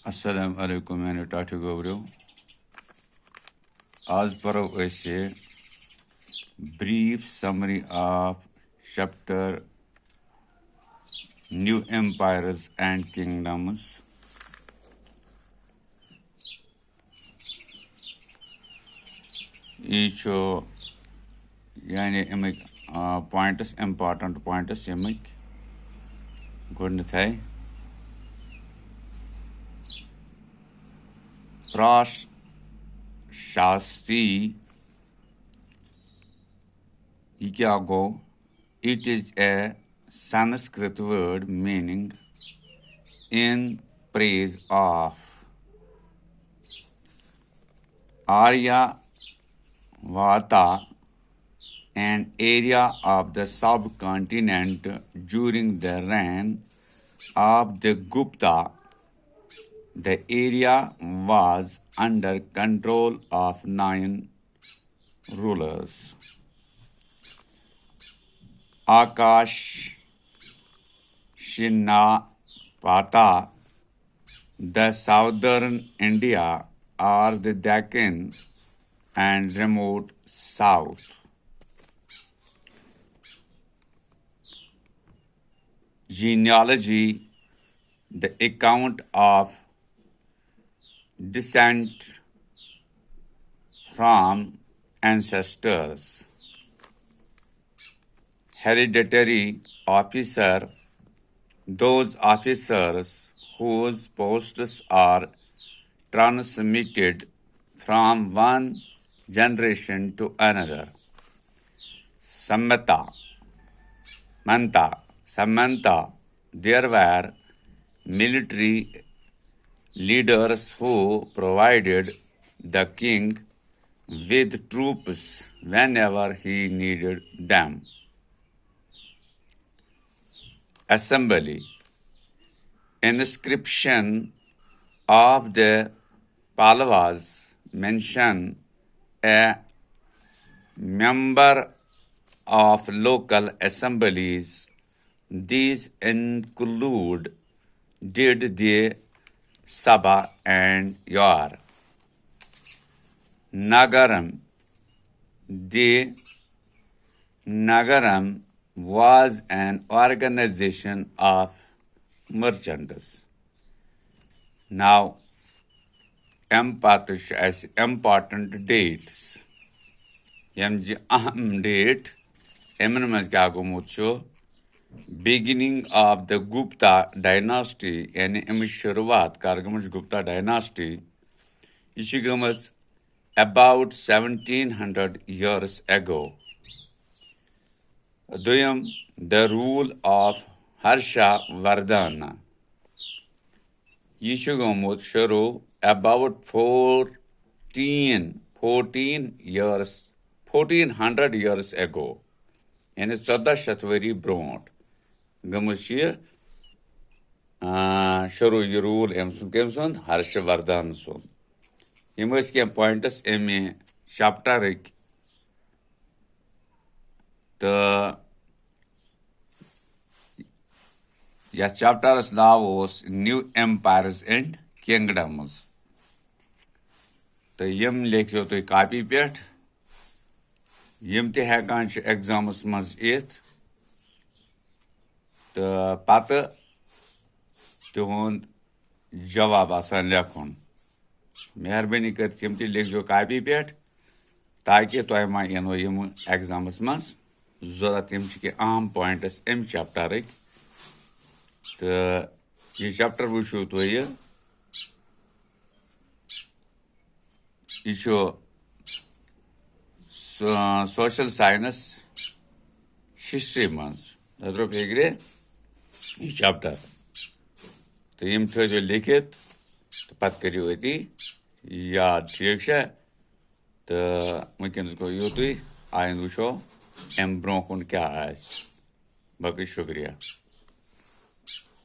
Assalamu alaikum and Tati Gobru. As per a brief summary of chapter New Empires and Kingdoms. Each pointers important pointers good thai Prashasti Ikyago. It is a Sanskrit word meaning in praise of. Arya Vata, an area of the subcontinent during the reign of the Gupta. The area was under control of 9 rulers. Akash Shinapata, the southern India or the Deccan and remote south. Genealogy, the account of descent from ancestors. Hereditary officer, those officers whose posts are transmitted from one generation to another. Samanta, there were military leaders who provided the king with troops whenever he needed them. Assembly, inscription of the Pallavas mention a member of local assemblies. These include Did the Sabha and Yor. Nagaram. The Nagaram was an organization of merchants. Now, important dates. Date. Beginning of the Gupta dynasty and Shuruat Kargamash Gupta dynasty is about 1700 years ago. Duyam, the rule of Harsha Vardhana. Yishugomut Shuru about 1400 years ago. And it's Chadda Shatwari Bront. Gamushir Shuru Yurul Emsun Kemson, Harsha Vardhan Sun. You must get pointers in a chapter. The chapter's now was New Empires and Kingdoms. The Yim Lakes of the copy pet. Yim te Haganch exams must eat. The Pata to Java Basan Lakon. Merbeni cut Kimti Lakes of copy pet. Take to my Yim exams must. Zora Kimchi arm pointers M chapter. The chapter will show to you. Issue social science history months. That's agree. Each chapter. The image will lick it. The path karioti. Ya triksha. The we can go yoti. I know show. Embronkon kya eyes. Baki shukriya.